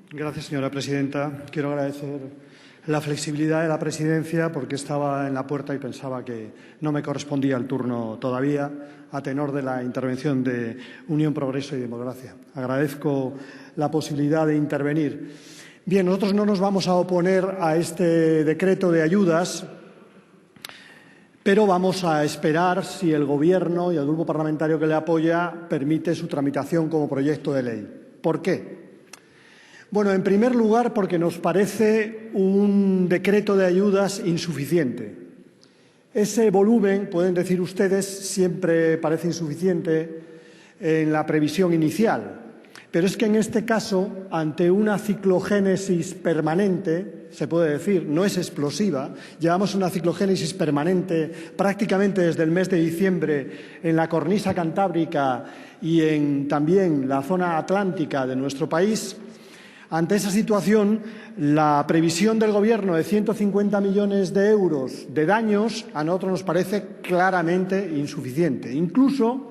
Gracias, señora presidenta. Quiero agradecer la flexibilidad de la presidencia porque estaba en la puerta y pensaba que no me correspondía el turno todavía, a tenor de la intervención de Unión, Progreso y Democracia. Agradezco la posibilidad de intervenir. Bien, nosotros no nos vamos a oponer a este decreto de ayudas, pero vamos a esperar si el Gobierno y el grupo parlamentario que le apoya permite su tramitación como proyecto de ley. ¿Por qué? Bueno, en primer lugar, porque nos parece un decreto de ayudas insuficiente. Ese volumen, pueden decir ustedes, siempre parece insuficiente en la previsión inicial. Pero es que en este caso, ante una ciclogénesis permanente, se puede decir, no es explosiva, llevamos una ciclogénesis permanente prácticamente desde el mes de diciembre en la cornisa cantábrica y en también la zona atlántica de nuestro país. Ante esa situación, la previsión del Gobierno de 150 millones de euros de daños a nosotros nos parece claramente insuficiente. Incluso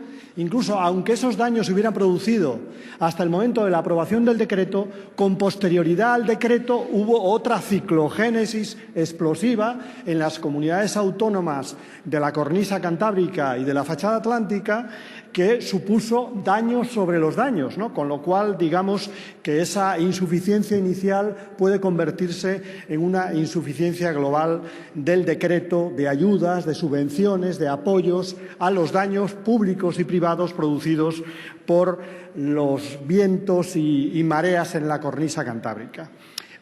aunque esos daños se hubieran producido hasta el momento de la aprobación del decreto, con posterioridad al decreto hubo otra ciclogénesis explosiva en las comunidades autónomas de la cornisa cantábrica y de la fachada atlántica que supuso daños sobre los daños, ¿no? Con lo cual, digamos que esa insuficiencia inicial puede convertirse en una insuficiencia global del decreto de ayudas, de subvenciones, de apoyos a los daños públicos y privados producidos por los vientos y mareas en la cornisa cantábrica.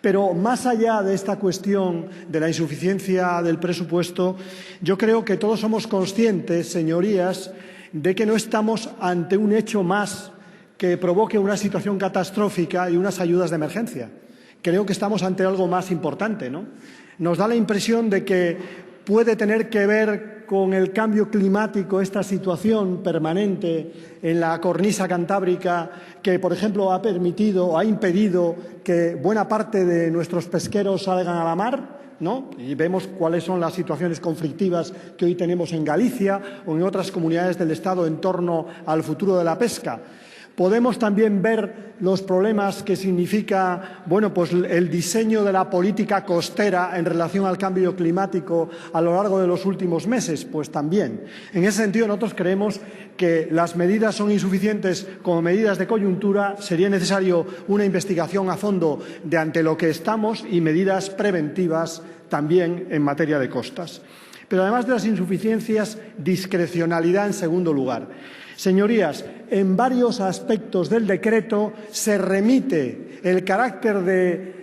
Pero más allá de esta cuestión de la insuficiencia del presupuesto, yo creo que todos somos conscientes, señorías, de que no estamos ante un hecho más que provoque una situación catastrófica y unas ayudas de emergencia. Creo que estamos ante algo más importante, ¿no? Nos da la impresión de que puede tener que ver con el cambio climático esta situación permanente en la cornisa cantábrica que, por ejemplo, ha permitido o ha impedido que buena parte de nuestros pesqueros salgan a la mar, ¿no? Y vemos cuáles son las situaciones conflictivas que hoy tenemos en Galicia o en otras comunidades del Estado en torno al futuro de la pesca. Podemos también ver los problemas que significa, bueno, pues el diseño de la política costera en relación al cambio climático a lo largo de los últimos meses, pues también. En ese sentido, nosotros creemos que las medidas son insuficientes como medidas de coyuntura, sería necesario una investigación a fondo de ante lo que estamos y medidas preventivas también en materia de costas. Pero además de las insuficiencias, discrecionalidad en segundo lugar. Señorías, en varios aspectos del decreto se remite el carácter de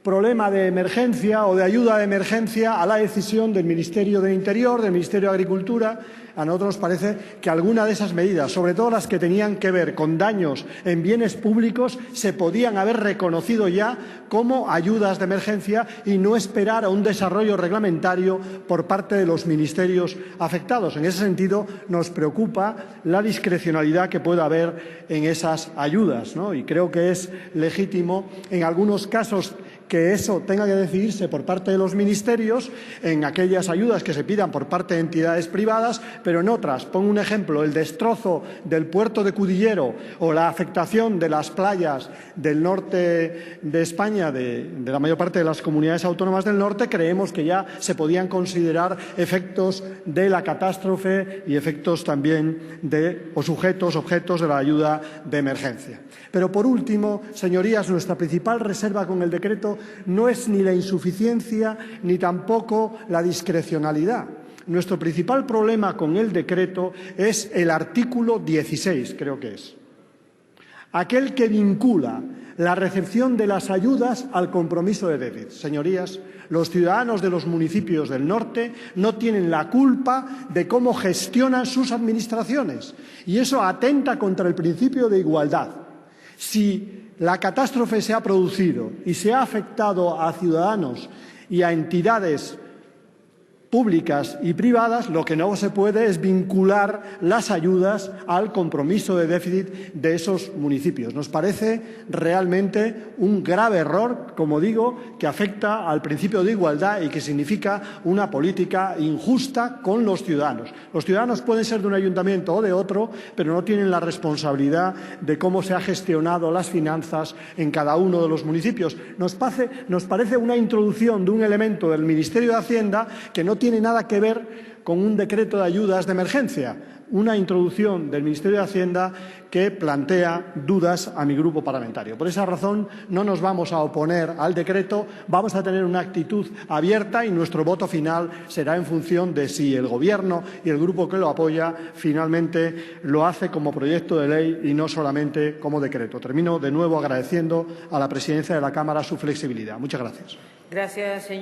problema de emergencia o de ayuda de emergencia a la decisión del Ministerio del Interior, del Ministerio de Agricultura. A nosotros nos parece que alguna de esas medidas, sobre todo las que tenían que ver con daños en bienes públicos, se podían haber reconocido ya como ayudas de emergencia y no esperar a un desarrollo reglamentario por parte de los ministerios afectados. En ese sentido, nos preocupa la discrecionalidad que pueda haber en esas ayudas, ¿no? Y creo que es legítimo, en algunos casos, que eso tenga que decidirse por parte de los ministerios en aquellas ayudas que se pidan por parte de entidades privadas, pero en otras, pongo un ejemplo, el destrozo del puerto de Cudillero o la afectación de las playas del norte de España, de la mayor parte de las comunidades autónomas del norte, creemos que ya se podían considerar efectos de la catástrofe y efectos también objetos de la ayuda de emergencia. Pero, por último, señorías, nuestra principal reserva con el decreto no es ni la insuficiencia ni tampoco la discrecionalidad. Nuestro principal problema con el decreto es el artículo 16, creo que es. Aquel que vincula la recepción de las ayudas al compromiso de déficit. Señorías, los ciudadanos de los municipios del norte no tienen la culpa de cómo gestionan sus administraciones y eso atenta contra el principio de igualdad. Si la catástrofe se ha producido y se ha afectado a ciudadanos y a entidades públicas y privadas, lo que no se puede es vincular las ayudas al compromiso de déficit de esos municipios. Nos parece realmente un grave error, como digo, que afecta al principio de igualdad y que significa una política injusta con los ciudadanos. Los ciudadanos pueden ser de un ayuntamiento o de otro, pero no tienen la responsabilidad de cómo se han gestionado las finanzas en cada uno de los municipios. Nos parece una introducción de un elemento del Ministerio de Hacienda que no tiene nada que ver con un decreto de ayudas de emergencia, una introducción del Ministerio de Hacienda que plantea dudas a mi grupo parlamentario. Por esa razón, no nos vamos a oponer al decreto, vamos a tener una actitud abierta y nuestro voto final será en función de si el Gobierno y el grupo que lo apoya finalmente lo hace como proyecto de ley y no solamente como decreto. Termino de nuevo agradeciendo a la Presidencia de la Cámara su flexibilidad. Muchas gracias. Gracias, señor.